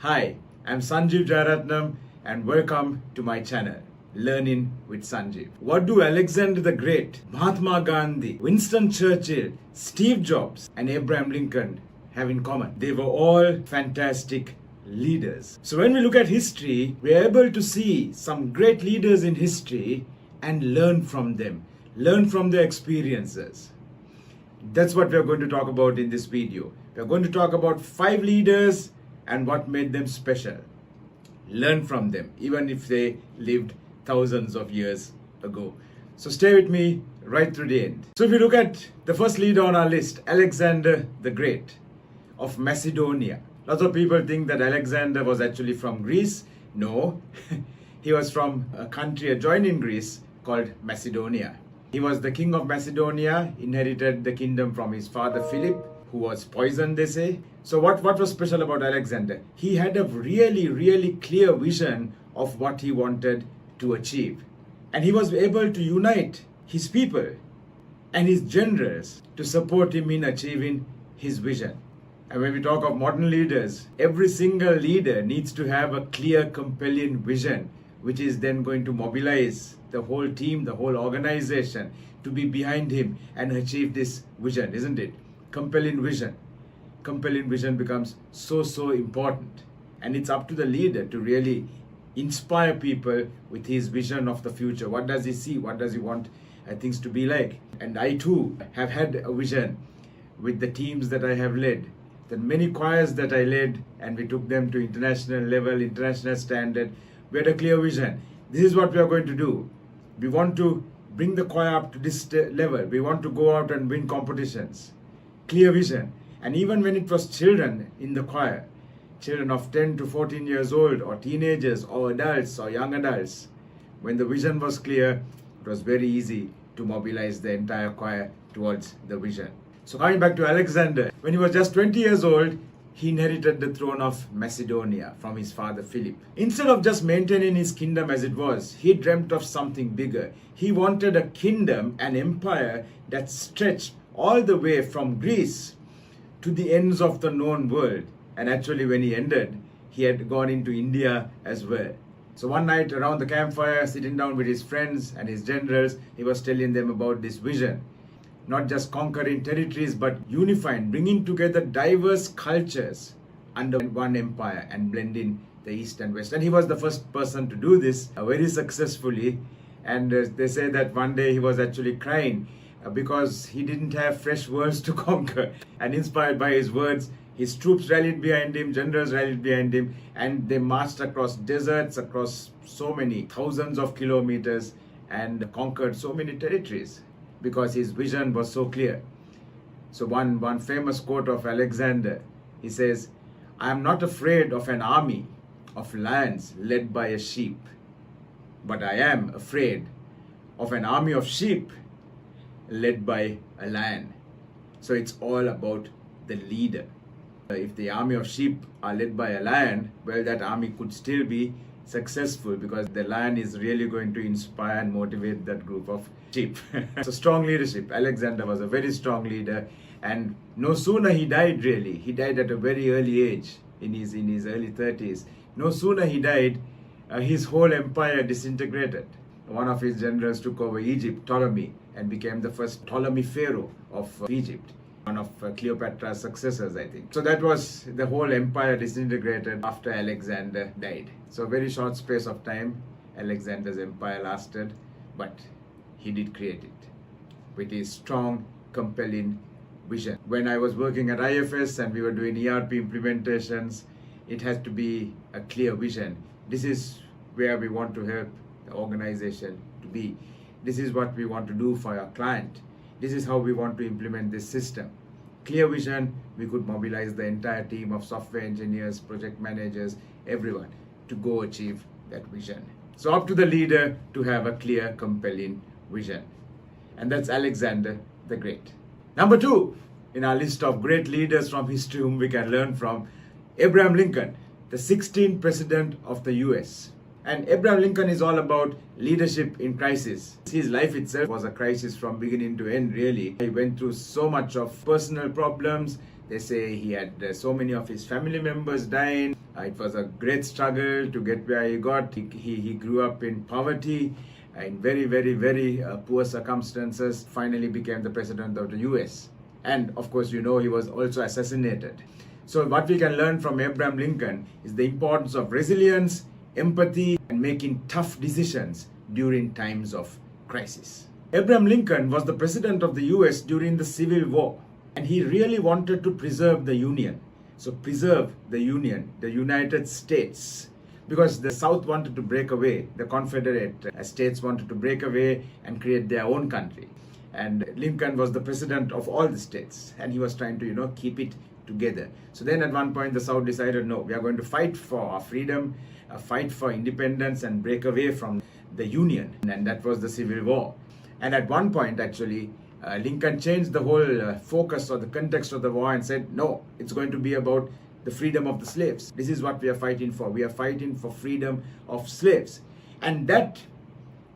Hi, I'm Sanjeev Jayaratnam and welcome to my channel, Learning with Sanjeev. What do Alexander the Great, Mahatma Gandhi, Winston Churchill, Steve Jobs and Abraham Lincoln have in common? They were all fantastic leaders. So when we look at history, we are able to see some great leaders in history and learn from them, learn from their experiences. That's what we are going to talk about in this video. We are going to talk about 5 leaders and what made them special. Learn from them, even if they lived thousands of years ago. So stay with me right through the end. So if you look at the first leader on our list, Alexander the Great of Macedonia. Lots of people think that Alexander was actually from Greece. No, he was from a country adjoining Greece called Macedonia. He was the king of Macedonia, inherited the kingdom from his father Philip, who was poisoned, they say. So what was special about Alexander? He had a really clear vision of what he wanted to achieve. And he was able to unite his people and his generals to support him in achieving his vision. And when we talk of modern leaders, every single leader needs to have a clear, compelling vision, which is then going to mobilize the whole team, the whole organization to be behind him and achieve this vision, isn't it? Compelling vision. Compelling vision becomes so important. And it's up to the leader to really inspire people with his vision of the future. What does he see? What does he want things to be like? And I too have had a vision with the teams that I have led. The many choirs that I led and we took them to international level, international standard. We had a clear vision. This is what we are going to do. We want to bring the choir up to this level. We want to go out and win competitions. Clear vision. And even when it was children in the choir, children of 10 to 14 years old or teenagers or adults or young adults, when the vision was clear, it was very easy to mobilize the entire choir towards the vision. So coming back to Alexander, when he was just 20 years old, he inherited the throne of Macedonia from his father Philip. Instead of just maintaining his kingdom as it was, he dreamt of something bigger. He wanted a kingdom, an empire that stretched all the way from Greece to the ends of the known world. And actually when he ended, he had gone into India as well. So one night around the campfire, sitting down with his friends and his generals, he was telling them about this vision. Not just conquering territories, but unifying, bringing together diverse cultures under one empire and blending the East and West. And he was the first person to do this very successfully. And they say that one day he was actually crying because he didn't have fresh worlds to conquer. And inspired by his words, his troops rallied behind him, generals rallied behind him, and they marched across deserts, across so many thousands of kilometers and conquered so many territories because his vision was so clear. So one famous quote of Alexander, he says, "I am not afraid of an army of lions led by a sheep, but I am afraid of an army of sheep led by a lion." So it's all about the leader. If the army of sheep are led by a lion, well, that army could still be successful because the lion is really going to inspire and motivate that group of sheep. So strong leadership. Alexander was a very strong leader, and no sooner he died really. He died at a very early age, in his early 30s. No sooner he died, his whole empire disintegrated. One of his generals took over Egypt, Ptolemy, and became the first Ptolemy pharaoh of Egypt. One of Cleopatra's successors, I think. So that was the whole empire disintegrated after Alexander died. So a very short space of time, Alexander's empire lasted, but he did create it with his strong, compelling vision. When I was working at IFS and we were doing ERP implementations, it had to be a clear vision. This is where we want to help the organization to be. This is what we want to do for our client. This is how we want to implement this system. Clear vision, we could mobilize the entire team of software engineers, project managers, everyone to go achieve that vision. So up to the leader to have a clear, compelling vision. And that's Alexander the Great. Number 2 in our list of great leaders from history whom we can learn from, Abraham Lincoln, the 16th president of the US. And Abraham Lincoln is all about leadership in crisis. His life itself was a crisis from beginning to end, really. He went through so much of personal problems, They say he had so many of his family members dying. It was a great struggle to get where he got. He grew up in poverty, in very, very, very poor circumstances, finally became the president of the US. And of course, he was also assassinated. So what we can learn from Abraham Lincoln is the importance of resilience, empathy, and making tough decisions during times of crisis. Abraham Lincoln was the president of the US during the Civil War, and he really wanted to preserve the Union. So preserve the Union, the United States, because the South wanted to break away, the Confederate states wanted to break away and create their own country. And Lincoln was the president of all the states, and he was trying to, keep it together. So then at one point the South decided, no, we are going to fight for our freedom, fight for independence and break away from the Union. And that was the Civil War. And at one point, actually, Lincoln changed the whole focus or the context of the war and said, no, it's going to be about the freedom of the slaves. This is what we are fighting for. We are fighting for freedom of slaves. And that,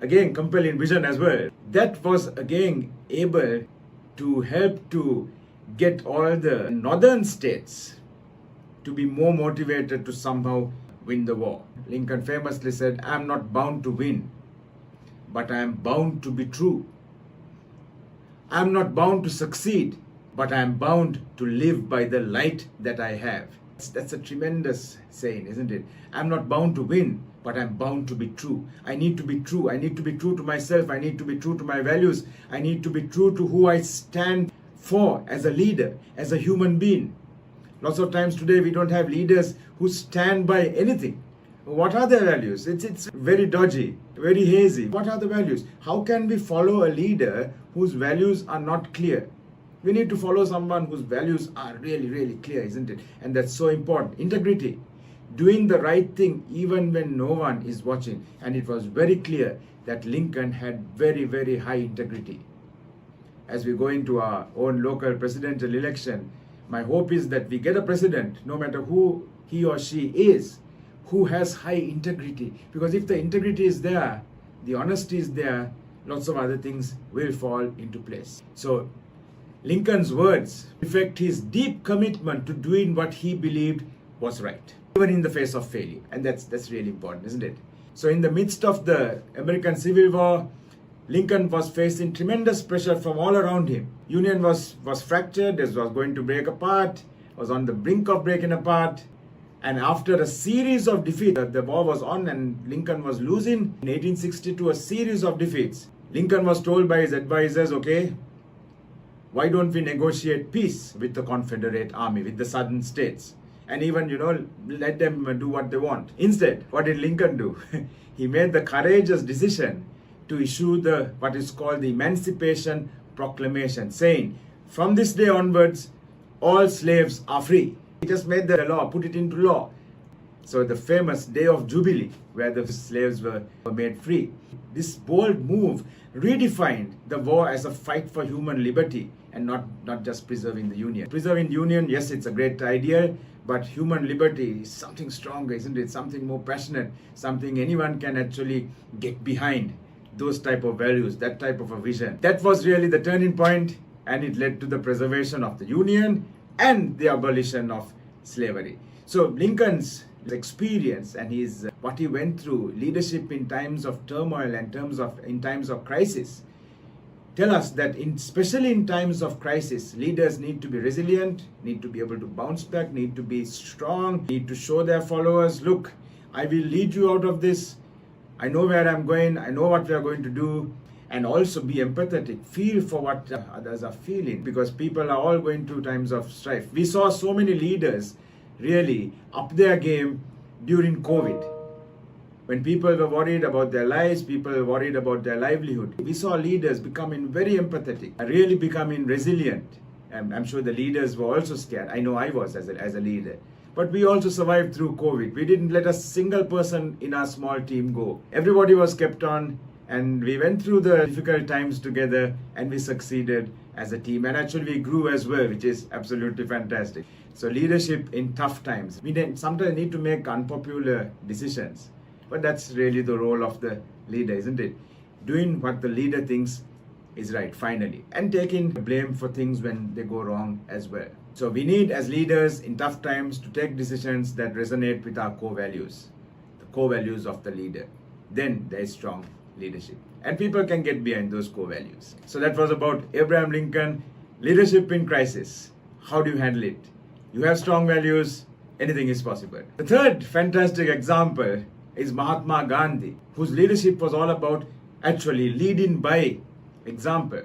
again, compelling vision as well, that was again able to help to get all the northern states to be more motivated to somehow win the war. Lincoln famously said, I am not bound to win, but I am bound to be true. I am not bound to succeed, but I am bound to live by the light that I have. That's a tremendous saying, isn't it? I'm not bound to win, but I'm bound to be true. I need to be true. I need to be true to myself. I need to be true to my values. I need to be true to who I stand for as a leader, as a human being. Lots of times today we don't have leaders who stand by anything. What are their values? It's very dodgy, very hazy. What are the values? How can we follow a leader whose values are not clear? We need to follow someone whose values are really, really clear, isn't it? And that's so important. Integrity. Doing the right thing even when no one is watching. And it was very clear that Lincoln had very, very high integrity. As we go into our own local presidential election, my hope is that we get a president, no matter who he or she is, who has high integrity. Because if the integrity is there, the honesty is there, lots of other things will fall into place. So Lincoln's words reflect his deep commitment to doing what he believed was right, even in the face of failure. And that's really important, isn't it? So in the midst of the American Civil War, Lincoln was facing tremendous pressure from all around him. Union was fractured, it was going to break apart, was on the brink of breaking apart. And after a series of defeats, the war was on and Lincoln was losing. In 1862, a series of defeats. Lincoln was told by his advisors, okay, why don't we negotiate peace with the Confederate Army, with the southern states? And even, let them do what they want. Instead, what did Lincoln do? He made the courageous decision to issue what is called the Emancipation Proclamation, saying, from this day onwards, all slaves are free. He just made the law, put it into law. So the famous Day of Jubilee, where the slaves were made free. This bold move redefined the war as a fight for human liberty and not just preserving the Union. Preserving the Union, yes, it's a great idea, but human liberty is something stronger, isn't it? Something more passionate, something anyone can actually get behind. Those type of values, that type of a vision. That was really the turning point, and it led to the preservation of the Union and the abolition of slavery. So Lincoln's experience and what he went through, leadership in times of turmoil and in times of crisis, tell us that especially in times of crisis, leaders need to be resilient, need to be able to bounce back, need to be strong, need to show their followers, look, I will lead you out of this. I know where I'm going, I know what we are going to do. And also be empathetic, feel for what others are feeling, because people are all going through times of strife. We saw so many leaders really up their game during COVID. When people were worried about their lives, people were worried about their livelihood. We saw leaders becoming very empathetic, really becoming resilient. I'm sure the leaders were also scared. I know I was as a leader. But we also survived through COVID. We didn't let a single person in our small team go. Everybody was kept on. And we went through the difficult times together and we succeeded as a team. And actually we grew as well, which is absolutely fantastic. So leadership in tough times. We sometimes need to make unpopular decisions. But that's really the role of the leader, isn't it? Doing what the leader thinks is right, finally. And taking blame for things when they go wrong as well. So we need as leaders in tough times to take decisions that resonate with our core values, the core values of the leader. Then there is strong leadership. And people can get behind those core values. So that was about Abraham Lincoln, leadership in crisis. How do you handle it? You have strong values, anything is possible. The third fantastic example is Mahatma Gandhi, whose leadership was all about actually leading by example.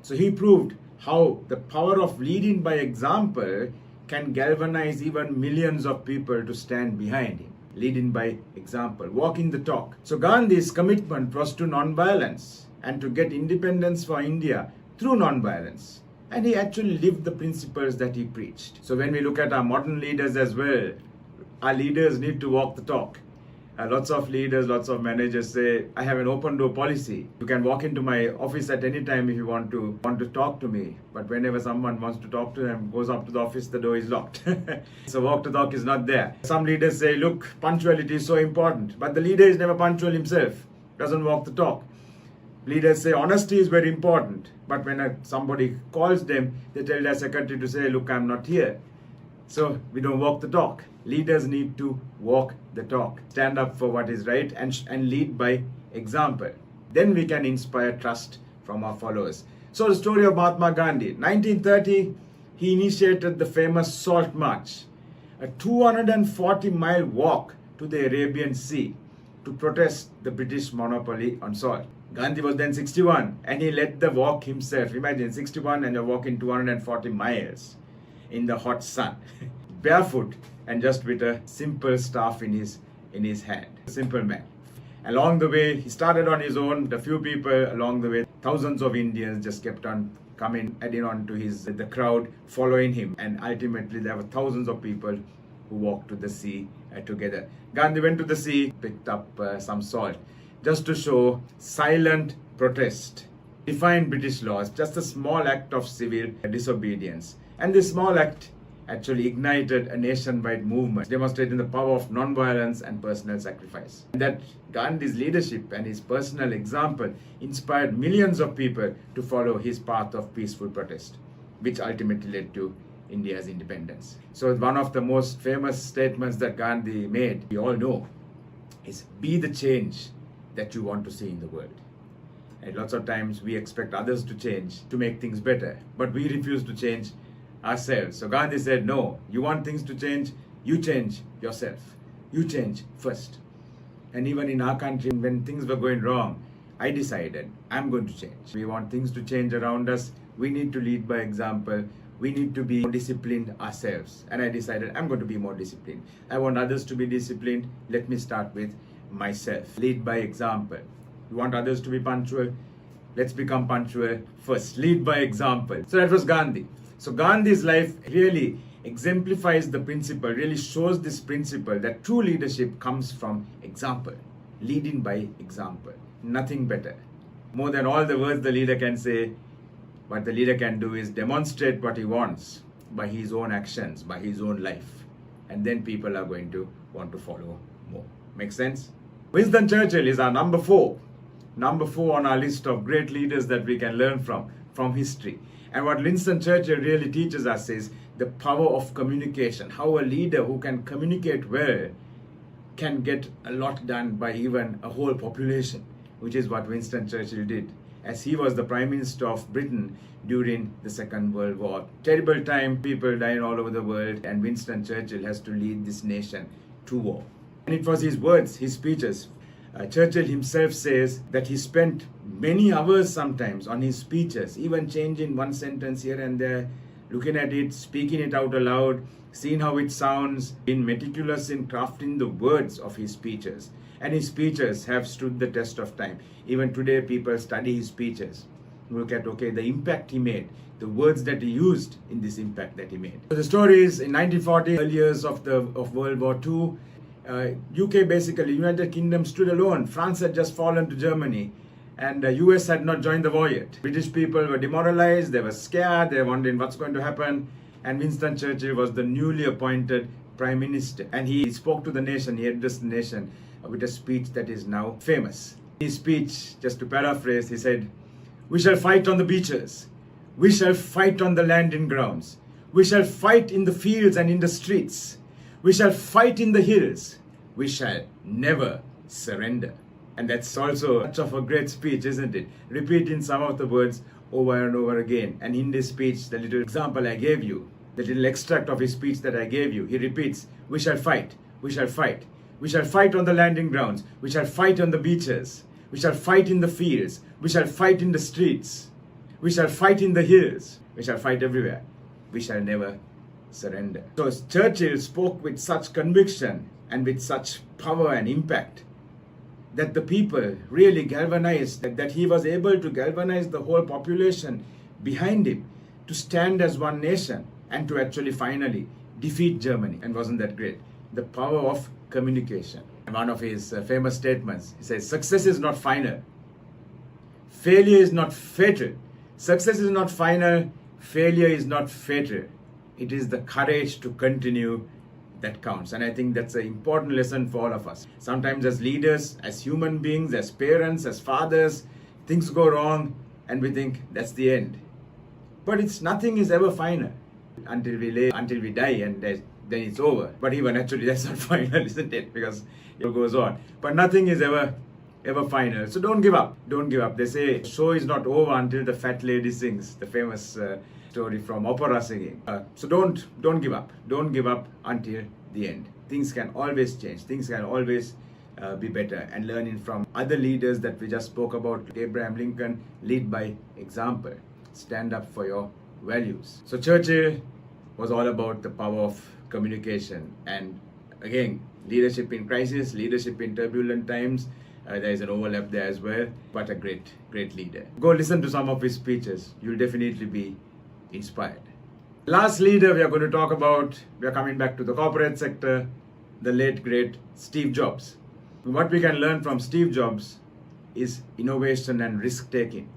So he proved how the power of leading by example can galvanize even millions of people to stand behind him. Leading by example, walking the talk. So Gandhi's commitment was to non-violence and to get independence for India through non-violence. And he actually lived the principles that he preached. So when we look at our modern leaders as well, our leaders need to walk the talk. Lots of leaders, lots of managers say, I have an open door policy. You can walk into my office at any time if you want to talk to me. But whenever someone wants to talk to them, goes up to the office, the door is locked. So walk the talk is not there. Some leaders say, look, punctuality is so important. But the leader is never punctual himself, doesn't walk the talk. Leaders say honesty is very important. But when somebody calls them, they tell their secretary to say, look, I'm not here. So we don't walk the talk. Leaders need to walk the talk, stand up for what is right and lead by example. Then we can inspire trust from our followers. So the story of Mahatma Gandhi. 1930, he initiated the famous Salt March, a 240-mile walk to the Arabian Sea to protest the British monopoly on salt. Gandhi was then 61 and he led the walk himself. Imagine 61 and you're walking 240 miles in the hot sun, barefoot and just with a simple staff in his hand. A simple man. Along the way, he started on his own, the few people along the way, thousands of Indians just kept on coming, adding on to the crowd, following him. And ultimately, there were thousands of people who walked to the sea together. Gandhi went to the sea, picked up some salt, just to show silent protest, defied British laws, just a small act of civil disobedience. And this small act actually ignited a nationwide movement, demonstrating the power of non-violence and personal sacrifice. And that Gandhi's leadership and his personal example inspired millions of people to follow his path of peaceful protest, which ultimately led to India's independence. So one of the most famous statements that Gandhi made, we all know, is be the change that you want to see in the world. And lots of times we expect others to change to make things better, but we refuse to change ourselves. So Gandhi said, no, you want things to change, you change yourself. You change first. And even in our country, when things were going wrong, I decided I'm going to change. We want things to change around us. We need to lead by example. We need to be more disciplined ourselves. And I decided I'm going to be more disciplined. I want others to be disciplined. Let me start with myself. Lead by example. You want others to be punctual? Let's become punctual first. Lead by example. So that was Gandhi. So Gandhi's life really exemplifies the principle, really shows this principle that true leadership comes from example, leading by example. Nothing better. More than all the words the leader can say, what the leader can do is demonstrate what he wants by his own actions, by his own life. And then people are going to want to follow more. Make sense? Winston Churchill is our number 4. Number 4 on our list of great leaders that we can learn from history. And what Winston Churchill really teaches us is the power of communication. How a leader who can communicate well can get a lot done by even a whole population, which is what Winston Churchill did, as he was the Prime Minister of Britain during the Second World War. Terrible time, people dying all over the world, and Winston Churchill has to lead this nation to war. And it was his words, his speeches. Churchill himself says that he spent many hours sometimes on his speeches, even changing one sentence here and there, looking at it, speaking it out aloud, seeing how it sounds, being meticulous in crafting the words of his speeches. And his speeches have stood the test of time. Even today, people study his speeches. Look at, the impact he made, the words that he used in this impact that he made. So the story is in 1940, early years of World War II, UK basically, United Kingdom stood alone. France had just fallen to Germany and the US had not joined the war yet. British people were demoralized, they were scared, they were wondering what's going to happen. And Winston Churchill was the newly appointed Prime Minister. And he spoke to the nation, he addressed the nation with a speech that is now famous. His speech, just to paraphrase, he said, "We shall fight on the beaches. We shall fight on the landing grounds. We shall fight in the fields and in the streets. We shall fight in the hills. We shall never surrender. And that's also much of a great speech, isn't it? Repeating some of the words over and over again. And in this speech, the little example I gave you, the little extract of his speech that I gave you, he repeats, we shall fight, we shall fight. We shall fight on the landing grounds. We shall fight on the beaches. We shall fight in the fields. We shall fight in the streets. We shall fight in the hills. We shall fight everywhere. We shall never surrender. So Churchill spoke with such conviction and with such power and impact that the people really galvanized, that he was able to galvanize the whole population behind him to stand as one nation and to actually finally defeat Germany. And wasn't that great? The power of communication. One of his famous statements, he says, success is not final. Failure is not fatal. Success is not final. Failure is not fatal. It is the courage to continue that counts. And I think that's an important lesson for all of us. Sometimes as leaders, as human beings, as parents, as fathers, things go wrong and we think that's the end. But nothing is ever final until we die, and then it's over. But even actually that's not final, isn't it? Because it goes on. But nothing is ever final. So don't give up. Don't give up. They say show is not over until the fat lady sings. The famous story from opera singing. So don't give up. Don't give up until the end. Things can always change. Things can always be better. And learning from other leaders that we just spoke about, Abraham Lincoln, lead by example. Stand up for your values. So Churchill was all about the power of communication. And again, leadership in crisis, leadership in turbulent times. There is an overlap there as well. But a great leader. Go listen to some of his speeches. You'll definitely be inspired. Last leader we are going to talk about, we are coming back to the corporate sector, the late great Steve Jobs. What we can learn from Steve Jobs is innovation and risk taking.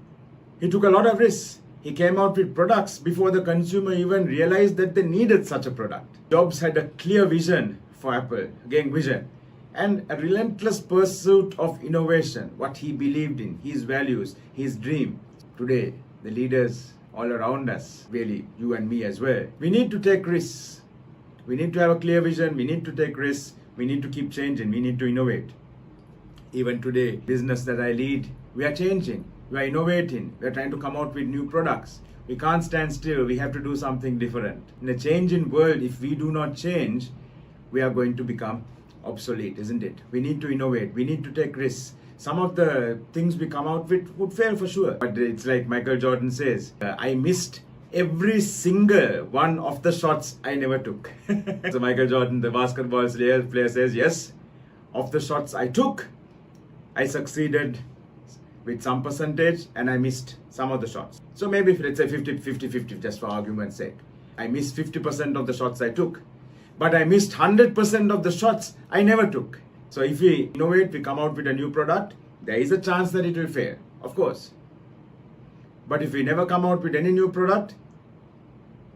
He took a lot of risks. He came out with products before the consumer even realized that they needed such a product. Jobs had a clear vision for Apple, again vision, and a relentless pursuit of innovation, what he believed in, his values, his dream. Today, the leaders all around us, really, you and me as well, we need to take risks. We need to have a clear vision, we need to take risks, we need to keep changing, we need to innovate. Even today, business that I lead, we are changing. We are innovating. We are trying to come out with new products. We can't stand still. We have to do something different. In a changing world, if we do not change, we are going to become obsolete, isn't it? We need to innovate. We need to take risks. Some of the things we come out with would fail for sure. But it's like Michael Jordan says, I missed every single one of the shots I never took. So Michael Jordan, the basketball player, says, yes, of the shots I took, I succeeded with some percentage and I missed some of the shots. So maybe let's say 50-50, just for argument's sake. I missed 50% of the shots I took, but I missed 100% of the shots I never took. So if we innovate, we come out with a new product, there is a chance that it will fail, of course. But if we never come out with any new product,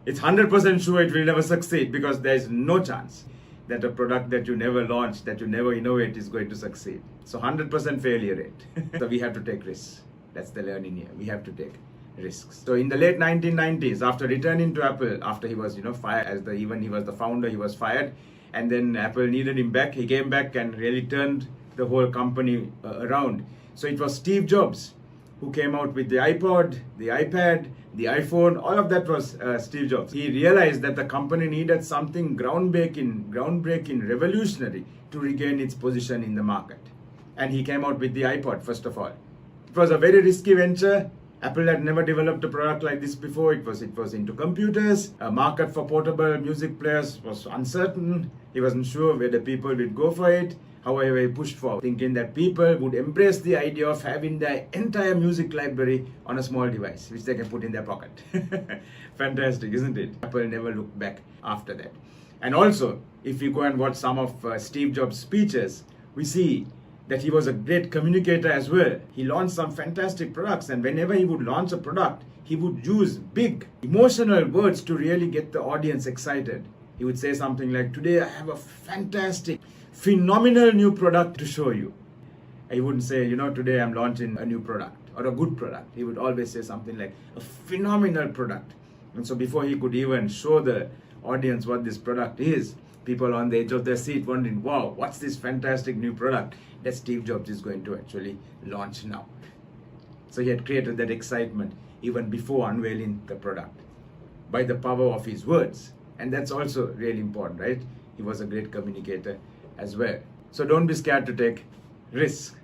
it's 100% sure it will never succeed, because there is no chance that a product that you never launch, that you never innovate, is going to succeed. So 100% failure rate. So we have to take risks. That's the learning here. We have to take risks. So in the late 1990s, after returning to Apple, after he was fired, even he was the founder, he was fired, and then Apple needed him back. He came back and really turned the whole company around. So it was Steve Jobs who came out with the iPod, the iPad, the iPhone. All of that was Steve Jobs. He realized that the company needed something groundbreaking, revolutionary to regain its position in the market. And he came out with the iPod, first of all. It was a very risky venture. Apple had never developed a product like this before. It was into computers. A market for portable music players was uncertain. He wasn't sure whether people would go for it. However, he pushed forward, thinking that people would embrace the idea of having their entire music library on a small device, which they can put in their pocket. Fantastic, isn't it? Apple never looked back after that. And also, if you go and watch some of Steve Jobs' speeches, we see that he was a great communicator as well. He launched some fantastic products, and whenever he would launch a product, he would use big emotional words to really get the audience excited. He would say something like, today I have a fantastic, phenomenal new product to show you. He wouldn't say, today I'm launching a new product or a good product. He would always say something like, a phenomenal product. And so before he could even show the audience what this product is, people on the edge of their seat wondering, wow, what's this fantastic new product that Steve Jobs is going to actually launch now? So he had created that excitement even before unveiling the product by the power of his words. And that's also really important, right? He was a great communicator as well. So don't be scared to take risks.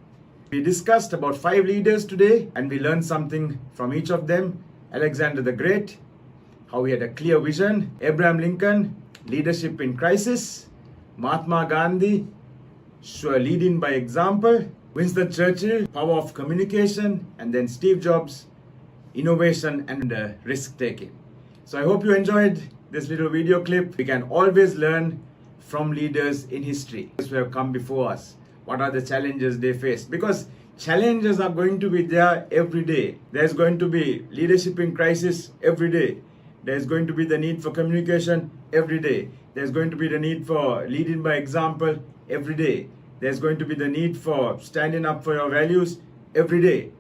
We discussed about 5 leaders today, and we learned something from each of them. Alexander the Great, how he had a clear vision. Abraham Lincoln, leadership in crisis. Mahatma Gandhi, leading by example. Winston Churchill, power of communication. And then Steve Jobs, innovation and risk taking. So I hope you enjoyed this little video clip. We can always learn from leaders in history who have come before us. What are the challenges they faced? Because challenges are going to be there every day. There's going to be leadership in crisis every day. There's going to be the need for communication every day. There's going to be the need for leading by example every day. There's going to be the need for standing up for your values every day.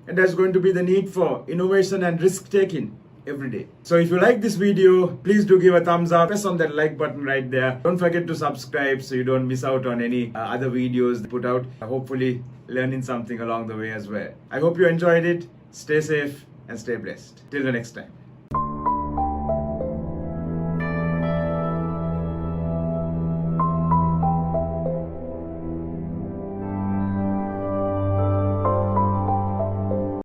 And there's going to be the need for innovation and risk taking every day. So if you like this video, please do give a thumbs up. Press on that like button right there. Don't forget to subscribe so you don't miss out on any other videos put out. Hopefully learning something along the way as well. I hope you enjoyed it. Stay safe and stay blessed. Till the next time.